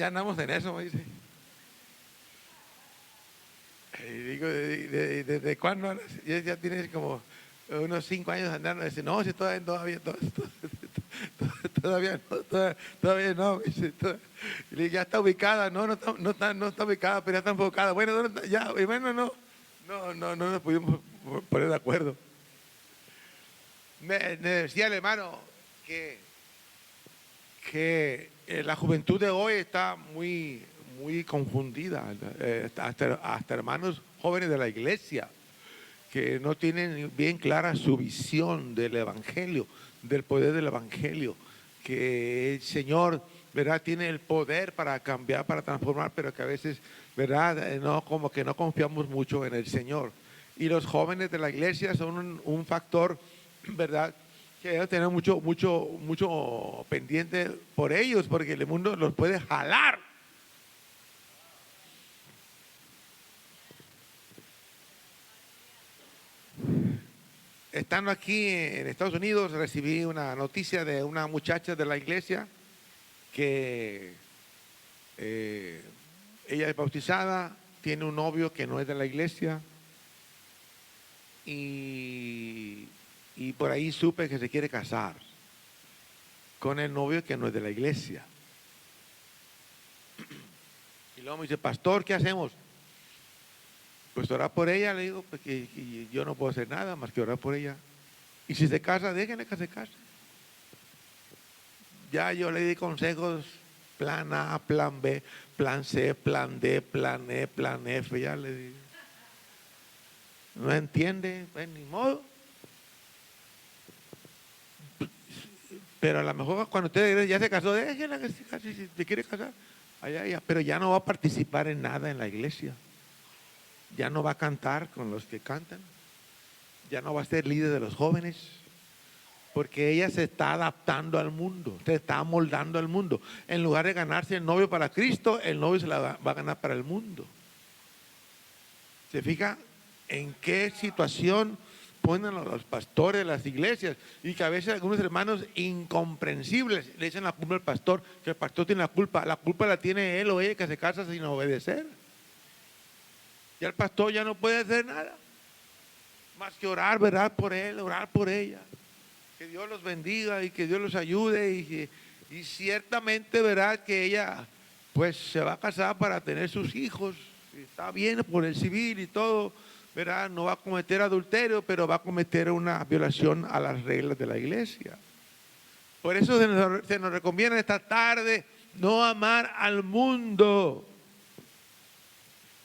andamos en eso, me dice. Y digo: ¿desde cuándo? Ya tienes como unos 5 años andando. Dice: no, si todavía no. Dice, y le digo: ya está ubicada. No está ubicada, pero ya está enfocada. Bueno, no nos pudimos poner de acuerdo. Me decía el hermano que la juventud de hoy está muy confundida, hasta hermanos jóvenes de la iglesia que no tienen bien clara su visión del evangelio, del poder del evangelio, que el Señor, ¿verdad?, tiene el poder para cambiar, para transformar, pero que a veces, ¿verdad?, como que no confiamos mucho en el Señor. Y los jóvenes de la iglesia son un factor, ¿verdad?, que debe tener mucho pendiente por ellos, porque el mundo los puede jalar. Estando aquí en Estados Unidos, recibí una noticia de una muchacha de la iglesia que ella es bautizada, tiene un novio que no es de la iglesia, y por ahí supe que se quiere casar con el novio que no es de la iglesia. Y luego me dice: pastor, ¿qué hacemos? Pues orar por ella. Le digo: pues que yo no puedo hacer nada más que orar por ella. Y si se casa, déjenle que se case. Ya yo le di consejos: plan A, plan B, plan C, plan D, plan E, plan F. Ya le di. No entiende, pues ni modo. Pero a lo mejor cuando usted ya se casó, déjenla que se case, si se quiere casar, allá, pero ya no va a participar en nada en la iglesia. Ya no va a cantar con los que cantan. Ya no va a ser líder de los jóvenes. Porque ella se está adaptando al mundo, se está amoldando al mundo. En lugar de ganarse el novio para Cristo, el novio se la va a ganar para el mundo. ¿Se fija en qué situación ponen a los pastores de las iglesias y que a veces algunos hermanos incomprensibles le echan la culpa al pastor, que el pastor tiene la culpa la tiene él o ella que se casa sin obedecer. Y el pastor ya no puede hacer nada más que orar, ¿verdad? Por él, orar por ella. Que Dios los bendiga y que Dios los ayude y ciertamente, ¿verdad? Que ella pues se va a casar para tener sus hijos, está bien por el civil y todo, ¿verdad? No va a cometer adulterio, pero va a cometer una violación a las reglas de la iglesia. Por eso se nos recomienda esta tarde no amar al mundo,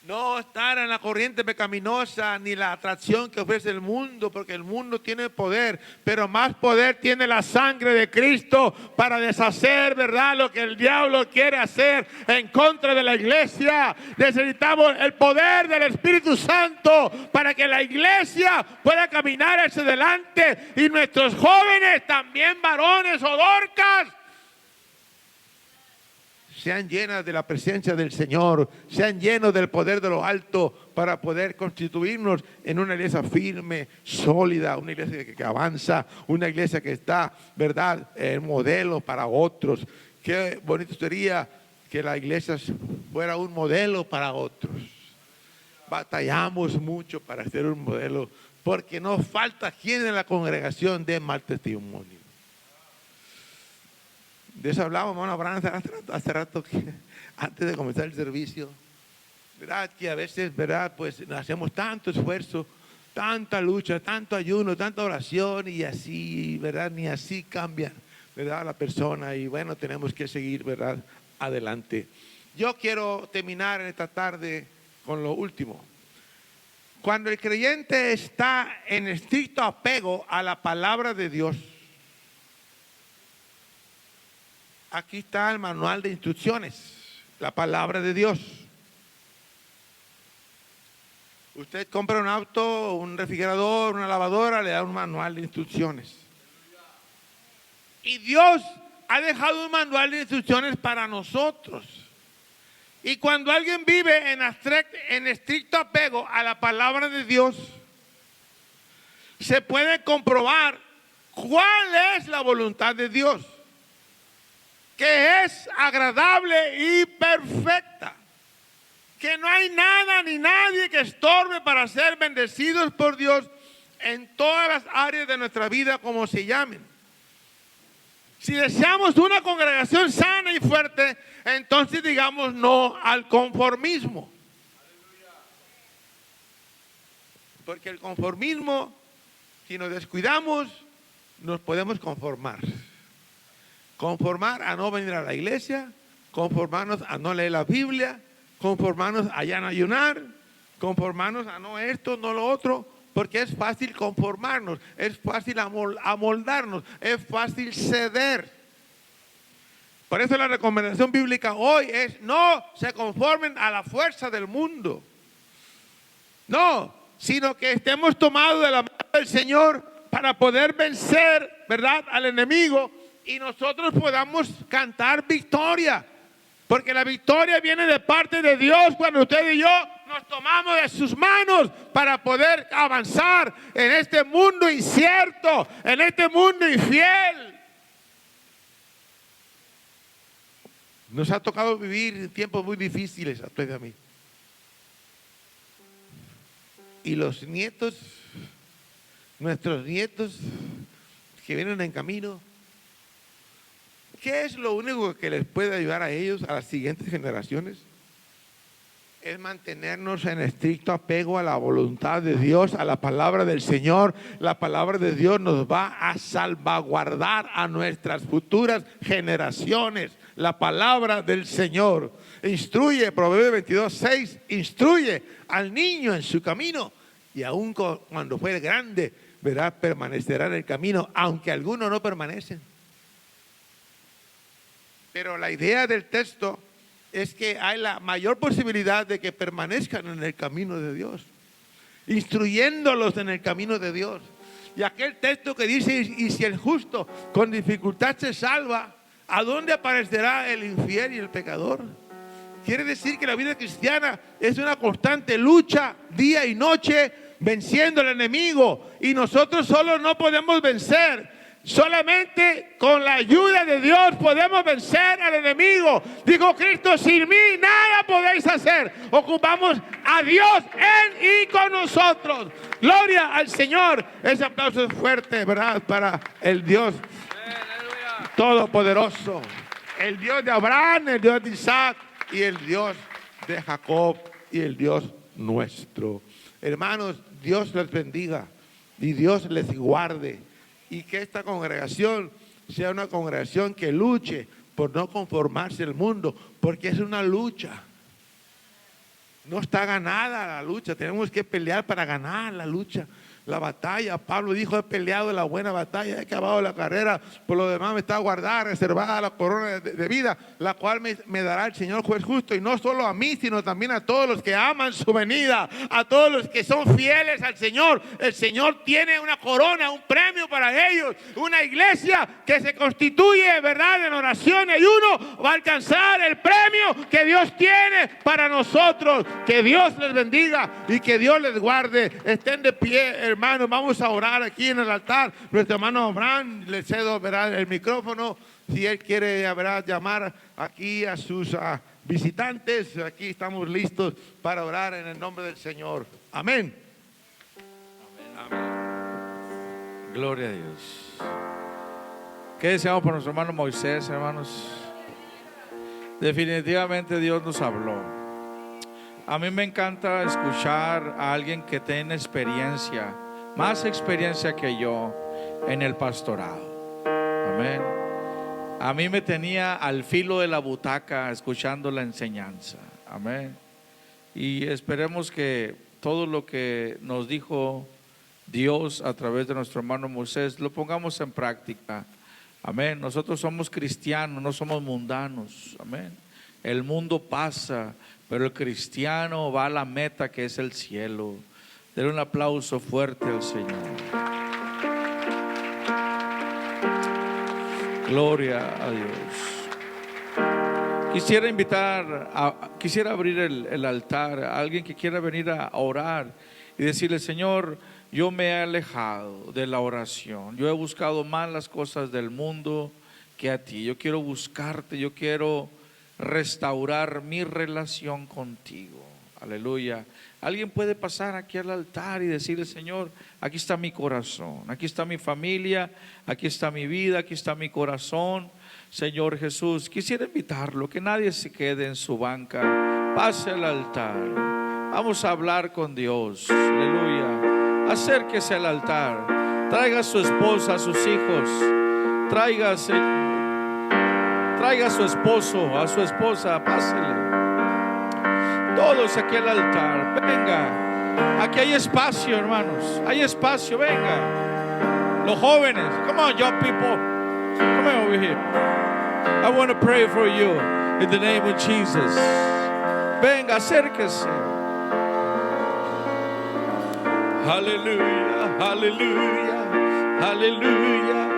no estar en la corriente pecaminosa ni la atracción que ofrece el mundo, porque el mundo tiene poder, pero más poder tiene la sangre de Cristo para deshacer, ¿verdad?, lo que el diablo quiere hacer en contra de la iglesia. Necesitamos el poder del Espíritu Santo para que la iglesia pueda caminar hacia adelante y nuestros jóvenes, también varones o dorcas, sean llenas de la presencia del Señor, sean llenos del poder de lo alto para poder constituirnos en una iglesia firme, sólida, una iglesia que avanza, una iglesia que está, ¿verdad?, en modelo para otros. Qué bonito sería que la iglesia fuera un modelo para otros. Batallamos mucho para ser un modelo porque nos falta quien en la congregación dé mal testimonio. De eso hablábamos, hermano Abraham, hace rato que, antes de comenzar el servicio, ¿verdad? Que a veces, ¿verdad?, pues hacemos tanto esfuerzo, tanta lucha, tanto ayuno, tanta oración y así, ¿verdad?, ni así cambia, ¿verdad?, la persona y bueno, tenemos que seguir, ¿verdad?, adelante. Yo quiero terminar en esta tarde con lo último. Cuando el creyente está en estricto apego a la palabra de Dios, aquí está el manual de instrucciones, la palabra de Dios. Usted compra un auto, un refrigerador, una lavadora, le da un manual de instrucciones. Y Dios ha dejado un manual de instrucciones para nosotros. Y cuando alguien vive en estricto apego a la palabra de Dios, se puede comprobar cuál es la voluntad de Dios, que es agradable y perfecta, que no hay nada ni nadie que estorbe para ser bendecidos por Dios en todas las áreas de nuestra vida, como se llamen. Si deseamos una congregación sana y fuerte, entonces digamos no al conformismo. Porque el conformismo, si nos descuidamos, nos podemos conformar. Conformar a no venir a la iglesia, conformarnos a no leer la Biblia, conformarnos a ya no ayunar, conformarnos a no esto, no lo otro, porque es fácil conformarnos, es fácil amoldarnos, es fácil ceder. Por eso la recomendación bíblica hoy es: no se conformen a la fuerza del mundo, no, sino que estemos tomados de la mano del Señor para poder vencer, ¿verdad?, al enemigo, y nosotros podamos cantar victoria, porque la victoria viene de parte de Dios cuando usted y yo nos tomamos de sus manos para poder avanzar en este mundo incierto, en este mundo infiel. Nos ha tocado vivir tiempos muy difíciles a usted y a mí. Y los nietos, nuestros nietos que vienen en camino, ¿qué es lo único que les puede ayudar a ellos, a las siguientes generaciones? Es mantenernos en estricto apego a la voluntad de Dios, a la palabra del Señor. La palabra de Dios nos va a salvaguardar a nuestras futuras generaciones. La palabra del Señor instruye, Proverbios 22:6, instruye al niño en su camino y aun cuando fuere grande, verá, permanecerá en el camino, aunque algunos no permanecen. Pero la idea del texto es que hay la mayor posibilidad de que permanezcan en el camino de Dios, instruyéndolos en el camino de Dios. Y aquel texto que dice: y si el justo con dificultad se salva, ¿a dónde aparecerá el infiel y el pecador? Quiere decir que la vida cristiana es una constante lucha, día y noche, venciendo al enemigo. Y nosotros solos no podemos vencer. Solamente con la ayuda de Dios podemos vencer al enemigo. Dijo Cristo: sin mí nada podéis hacer. Ocupamos a Dios en y con nosotros. Gloria al Señor. Ese aplauso es fuerte, ¿verdad? Para el Dios todopoderoso, el Dios de Abraham, el Dios de Isaac y el Dios de Jacob y el Dios nuestro. Hermanos, Dios les bendiga y Dios les guarde, y que esta congregación sea una congregación que luche por no conformarse al mundo, porque es una lucha. No está ganada la lucha, tenemos que pelear para ganar la lucha, la batalla. Pablo dijo: he peleado la buena batalla, he acabado la carrera, por lo demás me está guardada, reservada la corona de vida, la cual me dará el Señor juez justo, y no solo a mí, sino también a todos los que aman su venida, a todos los que son fieles al Señor. El Señor tiene una corona, un premio para ellos. Una iglesia que se constituye, ¿verdad?, en oración y ayuno, va a alcanzar el premio que Dios tiene para nosotros. Que Dios les bendiga y que Dios les guarde. Estén de pie, hermanos, vamos a orar aquí en el altar. Nuestro hermano Abraham, le cedo, ¿verdad?, el micrófono, si él quiere, ¿verdad?, llamar aquí a sus visitantes. Aquí estamos listos para orar en el nombre del Señor. Amén. Amén. Amén. Gloria a Dios. ¿Qué deseamos por nuestro hermano Moisés, hermanos? Definitivamente Dios nos habló. A mí me encanta escuchar a alguien que tiene experiencia, más experiencia que yo en el pastorado. Amén. A mí me tenía al filo de la butaca escuchando la enseñanza. Amén. Y esperemos que todo lo que nos dijo Dios a través de nuestro hermano Moisés lo pongamos en práctica. Amén. Nosotros somos cristianos, no somos mundanos. Amén. El mundo pasa, pero el cristiano va a la meta, que es el cielo. Denle un aplauso fuerte al Señor. Gloria a Dios. Quisiera abrir el altar a alguien que quiera venir a orar y decirle: Señor, yo me he alejado de la oración. Yo he buscado más las cosas del mundo que a ti. Yo quiero buscarte, yo quiero restaurar mi relación contigo. Aleluya. Alguien puede pasar aquí al altar y decirle: Señor, aquí está mi corazón, aquí está mi familia, aquí está mi vida, aquí está mi corazón. Señor Jesús, quisiera invitarlo, que nadie se quede en su banca. Pase al altar, vamos a hablar con Dios. Aleluya. Acérquese al altar, traiga a su esposa, a sus hijos, traiga a su esposo, a su esposa, pásele. Todos aquí al altar, venga. Aquí hay espacio, hermanos, hay espacio, venga. Los jóvenes, come on, young people, come on over here. I want to pray for you in the name of Jesus. Venga, acérquese. Aleluya, aleluya, aleluya.